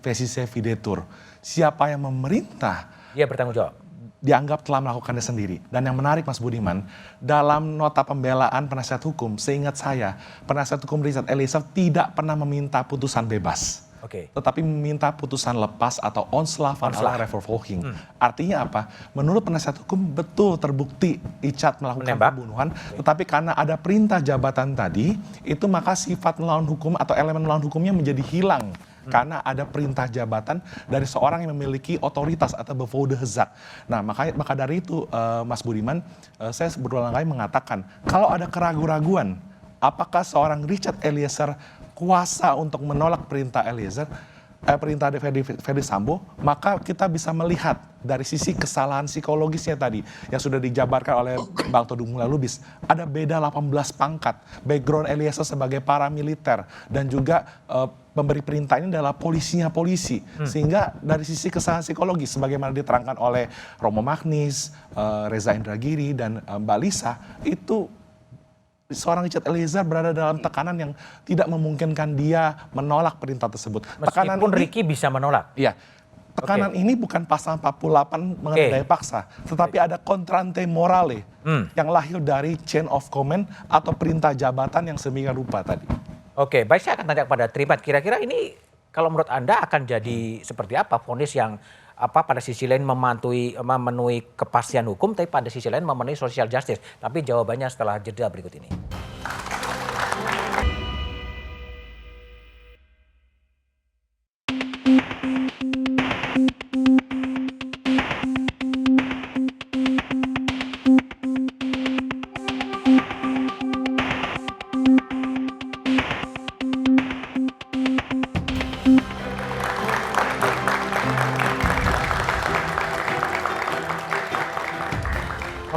fecisse videtur. Siapa yang memerintah, dia bertanggung jawab. Dianggap telah melakukannya sendiri. Dan yang menarik Mas Budiman, dalam nota pembelaan penasihat hukum, seingat saya, penasihat hukum Richard Eliezer tidak pernah meminta putusan bebas. Tetapi meminta putusan lepas atau onslaught van alle revervolging. Artinya apa? Menurut penasihat hukum betul terbukti Richard melakukan pembunuhan, tetapi karena ada perintah jabatan tadi, itu maka sifat melawan hukum atau elemen melawan hukumnya menjadi hilang. Karena ada perintah jabatan dari seorang yang memiliki otoritas atau bevoegde gezag. Nah maka dari itu Mas Budiman, saya berulang kali mengatakan, kalau ada keraguan-raguan, apakah seorang Richard Eliezer kuasa untuk menolak perintah perintah Ferdy Sambo, maka kita bisa melihat dari sisi kesalahan psikologisnya tadi yang sudah dijabarkan oleh Bang Todung Mulya Lubis. Ada beda 18 pangkat, background Eliezer sebagai paramiliter dan juga pemberi perintah ini adalah polisi. Sehingga dari sisi kesalahan psikologis sebagaimana diterangkan oleh Romo Magnis, Reza Indragiri dan Mbak Lisa, itu seorang Richard Eliezer berada dalam tekanan yang tidak memungkinkan dia menolak perintah tersebut. Meskipun Ricky bisa menolak? Iya. Tekanan ini bukan pasal 48 mengenai daya paksa, tetapi ada contrante morale yang lahir dari chain of command atau perintah jabatan yang sedemikian rupa tadi. Oke, baik, saya akan tanya kepada Trimat. Kira-kira ini kalau menurut Anda akan jadi seperti apa vonis yang pada sisi lain memenuhi kepastian hukum, tapi pada sisi lain memenuhi social justice. Tapi jawabannya setelah jeda berikut ini.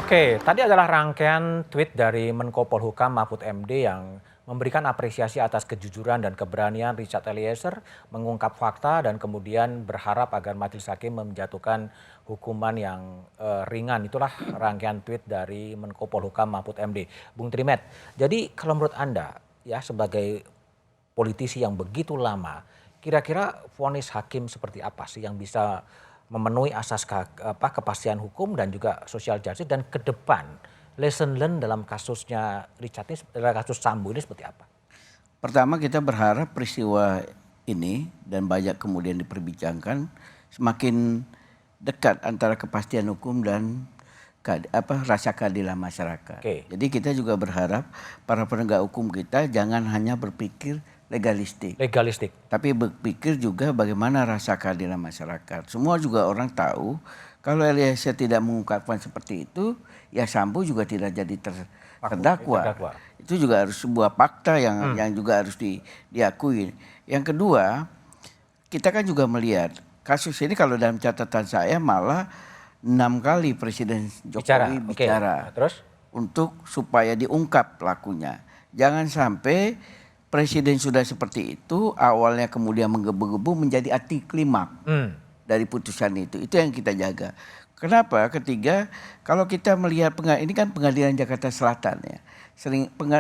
Oke, tadi adalah rangkaian tweet dari Menko Polhukam Mahfud MD yang memberikan apresiasi atas kejujuran dan keberanian Richard Eliezer mengungkap fakta dan kemudian berharap agar majelis hakim menjatuhkan hukuman yang ringan. Itulah rangkaian tweet dari Menko Polhukam Mahfud MD. Bung Trimet, jadi kalau menurut Anda ya sebagai politisi yang begitu lama, kira-kira vonis hakim seperti apa sih yang bisa memenuhi asas kepastian hukum dan juga social justice, dan ke depan lesson learned dalam kasusnya Richard ini, dalam kasus Sambo ini seperti apa? Pertama, kita berharap peristiwa ini dan banyak kemudian diperbincangkan semakin dekat antara kepastian hukum dan rasa keadilan masyarakat. Jadi kita juga berharap para penegak hukum kita jangan hanya berpikir legalistik. Tapi berpikir juga bagaimana rasa keadilan masyarakat. Semua juga orang tahu kalau Eliezer tidak mengungkapkan seperti itu, ya Sambo juga tidak jadi terdakwa. Itu juga harus sebuah fakta yang juga harus diakui. Yang kedua, kita kan juga melihat kasus ini kalau dalam catatan saya malah 6 kali Presiden Jokowi bicara Terus? untuk supaya diungkap pelakunya. Jangan sampai Presiden sudah seperti itu, awalnya kemudian menggebu-gebu menjadi anti klimaks dari putusan itu. Itu yang kita jaga. Kenapa? Ketiga, kalau kita melihat ini kan Pengadilan Jakarta Selatan ya.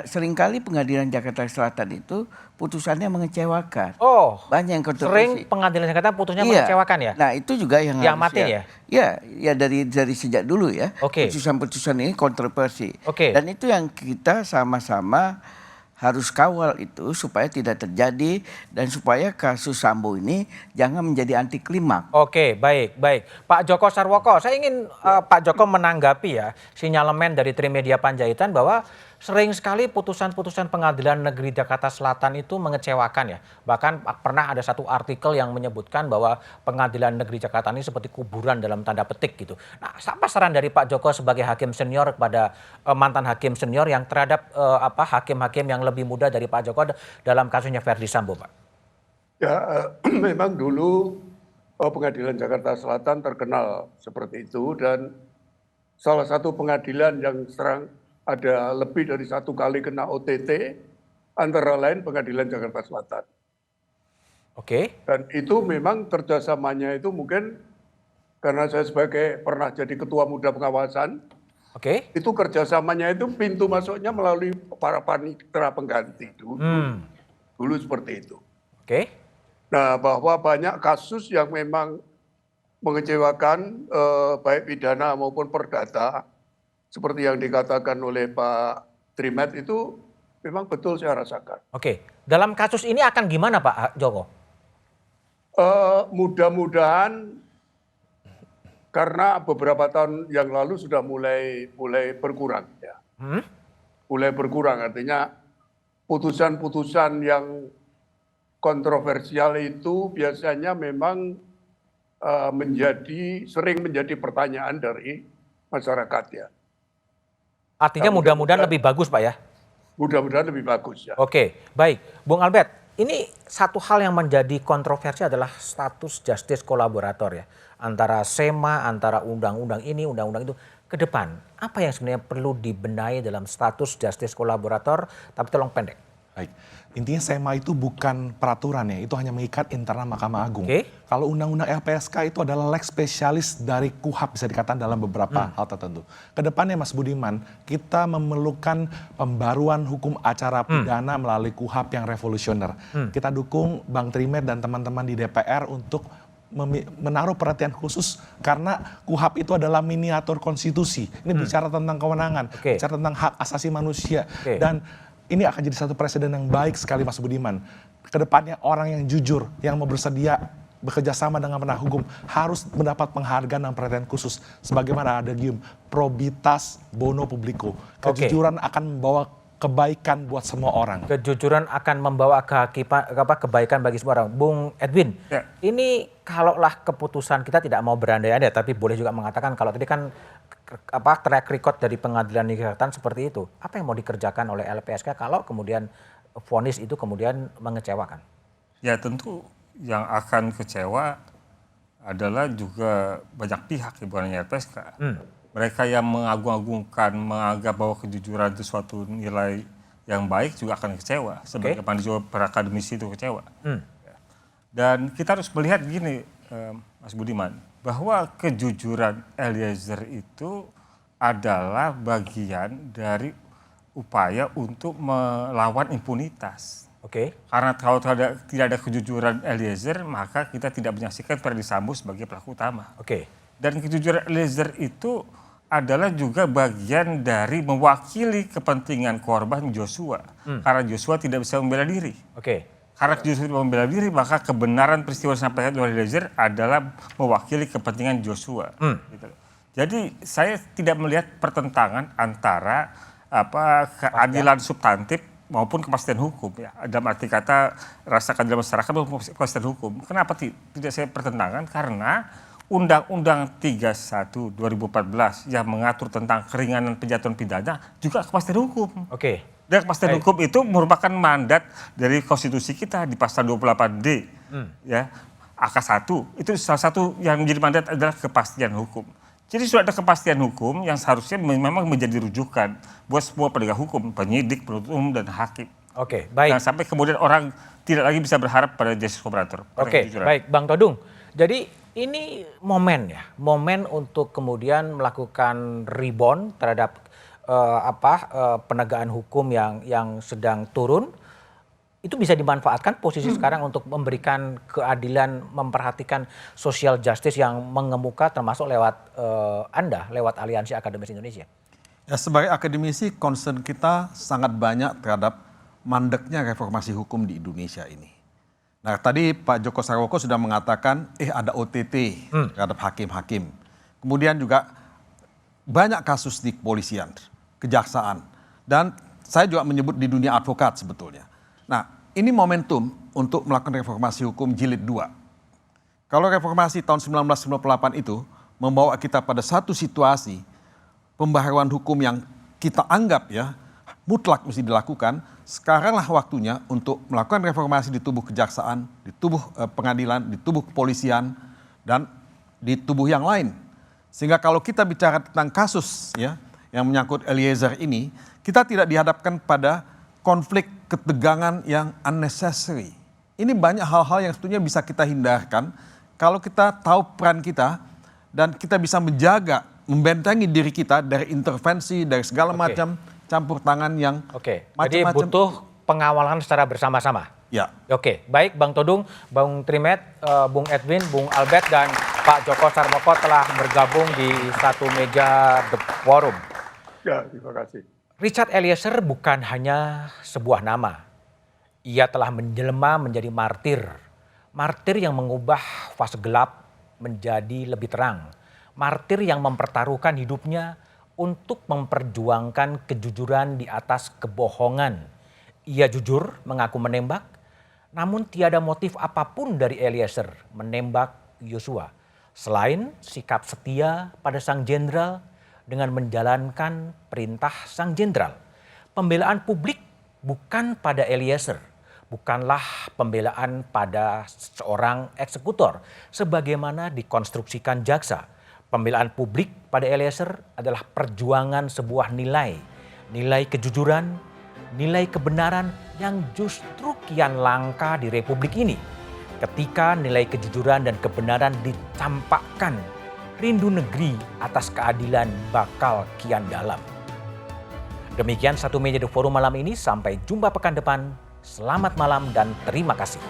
Seringkali Pengadilan Jakarta Selatan itu putusannya mengecewakan. Banyak yang kontroversi. Sering Pengadilan Jakarta putusnya mengecewakan ya? Nah itu juga yang matin ya? Ya dari sejak dulu ya. Putusan-putusan ini kontroversi. Dan itu yang kita sama-sama harus kawal itu supaya tidak terjadi dan supaya kasus Sambo ini jangan menjadi anti klimaks. Baik. Pak Joko Sarwoko, saya ingin Pak Joko menanggapi ya sinyalemen dari Trimedia Panjaitan bahwa sering sekali putusan-putusan Pengadilan Negeri Jakarta Selatan itu mengecewakan ya. Bahkan pernah ada satu artikel yang menyebutkan bahwa Pengadilan Negeri Jakarta ini seperti kuburan dalam tanda petik gitu. Nah, apa saran dari Pak Joko sebagai hakim senior kepada mantan hakim senior yang terhadap hakim-hakim yang lebih muda dari Pak Joko dalam kasusnya Verdi Sambo, Pak? Ya, memang dulu Pengadilan Jakarta Selatan terkenal seperti itu dan salah satu pengadilan yang ada lebih dari 1 kali kena OTT, antara lain Pengadilan Jakarta Selatan. Dan itu memang kerjasamanya itu mungkin karena saya pernah jadi ketua muda pengawasan, itu kerjasamanya itu pintu masuknya melalui para panitera pengganti dulu seperti itu. Nah, bahwa banyak kasus yang memang mengecewakan baik pidana maupun perdata, seperti yang dikatakan oleh Pak Trimet itu memang betul saya rasakan. Dalam kasus ini akan gimana Pak Joko? Mudah-mudahan karena beberapa tahun yang lalu sudah mulai berkurang ya. Mulai berkurang artinya putusan-putusan yang kontroversial itu biasanya memang sering menjadi pertanyaan dari masyarakat ya. Artinya mudah-mudahan lebih bagus Pak ya? Mudah-mudahan lebih bagus ya. Baik. Bung Albert, ini satu hal yang menjadi kontroversi adalah status justice kolaborator ya. Antara SEMA, antara undang-undang ini, undang-undang itu. Ke depan, apa yang sebenarnya perlu dibenahi dalam status justice kolaborator, tapi tolong pendek. Baik, intinya SEMA itu bukan peraturan ya, itu hanya mengikat internal Mahkamah Agung. Kalau undang-undang LPSK itu adalah leg spesialis dari KUHAP bisa dikatakan dalam beberapa hal tertentu. Kedepannya Mas Budiman, kita memerlukan pembaruan hukum acara pidana melalui KUHAP yang revolusioner. Kita dukung Bang Trimet dan teman-teman di DPR untuk menaruh perhatian khusus karena KUHAP itu adalah miniatur konstitusi. Ini bicara tentang kewenangan, bicara tentang hak asasi manusia dan ini akan jadi satu presiden yang baik sekali Mas Budiman. Kedepannya orang yang jujur, yang mau bersedia bekerja sama dengan penegak hukum harus mendapat penghargaan dan perhatian khusus. Sebagaimana ada gium, probitas bono publico. Kejujuran akan membawa kebaikan buat semua orang. Kejujuran akan membawa kebaikan bagi semua orang. Bung Edwin, ini kalaulah keputusan kita tidak mau berandai-andai, tapi boleh juga mengatakan kalau tadi kan track record dari Pengadilan Negeri Selatan seperti itu. Apa yang mau dikerjakan oleh LPSK kalau kemudian vonis itu kemudian mengecewakan? Ya tentu yang akan kecewa adalah juga banyak pihak, bukan hanya LPSK. Mereka yang mengagung-agungkan, menganggap bahwa kejujuran itu suatu nilai yang baik juga akan kecewa. Sebagaimana juga para akademisi itu kecewa. Dan kita harus melihat gini, Mas Budiman, bahwa kejujuran Eliezer itu adalah bagian dari upaya untuk melawan impunitas. Karena kalau tidak ada kejujuran Eliezer, maka kita tidak menyaksikan Verdi Sambo sebagai pelaku utama. Dan kejujuran Eliezer itu adalah juga bagian dari mewakili kepentingan korban Joshua. Karena Joshua tidak bisa membela diri. Karena Joshua tidak membela diri, maka kebenaran peristiwa yang disampaikan oleh Eliezer adalah mewakili kepentingan Joshua. Jadi saya tidak melihat pertentangan antara keadilan substantif maupun kepastian hukum ya. Dalam arti kata rasa keadilan masyarakat maupun kepastian hukum. Kenapa tidak saya pertentangan? Karena Undang-Undang 31 2014 yang mengatur tentang keringanan penjatuhan pidana juga kepastian hukum. Oke. Dan kepastian hukum itu merupakan mandat dari konstitusi kita di pasal 28D. Ya, AK 1 itu salah satu yang menjadi mandat adalah kepastian hukum. Jadi sudah ada kepastian hukum yang seharusnya memang menjadi rujukan buat semua penegak hukum, penyidik, penuntut umum, dan hakim. Oke, baik. Dan sampai kemudian orang tidak lagi bisa berharap pada justice collaborator. Oke, baik, Bang Todung. Jadi ini momen ya, momen untuk kemudian melakukan rebound terhadap penegakan hukum yang sedang turun. Itu bisa dimanfaatkan posisi sekarang untuk memberikan keadilan, memperhatikan social justice yang mengemuka termasuk lewat Anda, lewat Aliansi Akademis Indonesia. Ya, sebagai akademisi concern kita sangat banyak terhadap mandeknya reformasi hukum di Indonesia ini. Nah, tadi Pak Djoko Sarwoko sudah mengatakan ada OTT terhadap hakim-hakim. Kemudian juga banyak kasus di kepolisian, kejaksaan, dan saya juga menyebut di dunia advokat sebetulnya. Nah, ini momentum untuk melakukan reformasi hukum jilid 2. Kalau reformasi tahun 1998 itu membawa kita pada satu situasi pembaharuan hukum yang kita anggap ya mutlak mesti dilakukan, sekaranglah waktunya untuk melakukan reformasi di tubuh kejaksaan, di tubuh pengadilan, di tubuh kepolisian, dan di tubuh yang lain. Sehingga kalau kita bicara tentang kasus ya yang menyangkut Eliezer ini, kita tidak dihadapkan pada konflik ketegangan yang unnecessary. Ini banyak hal-hal yang sebetulnya bisa kita hindarkan kalau kita tahu peran kita dan kita bisa menjaga, membentengi diri kita dari intervensi, dari segala macam campur tangan yang Jadi butuh pengawalan secara bersama-sama. Ya. Oke, baik Bang Todung, Bang Trimet, Bung Edwin, Bung Albert, dan Pak Djoko Sarwoko telah bergabung di satu meja The Forum. Ya, terima kasih. Richard Eliezer bukan hanya sebuah nama. Ia telah menjelma menjadi martir. Martir yang mengubah fase gelap menjadi lebih terang. Martir yang mempertaruhkan hidupnya untuk memperjuangkan kejujuran di atas kebohongan. Ia jujur mengaku menembak, namun tiada motif apapun dari Eliezer menembak Yosua. Selain sikap setia pada sang jenderal dengan menjalankan perintah sang jenderal. Pembelaan publik bukan pada Eliezer, bukanlah pembelaan pada seorang eksekutor sebagaimana dikonstruksikan jaksa. Pembelaan publik pada Eliezer adalah perjuangan sebuah nilai, nilai kejujuran, nilai kebenaran yang justru kian langka di Republik ini. Ketika nilai kejujuran dan kebenaran dicampakkan, rindu negeri atas keadilan bakal kian dalam. Demikian satu meja The Forum malam ini, sampai jumpa pekan depan. Selamat malam dan terima kasih.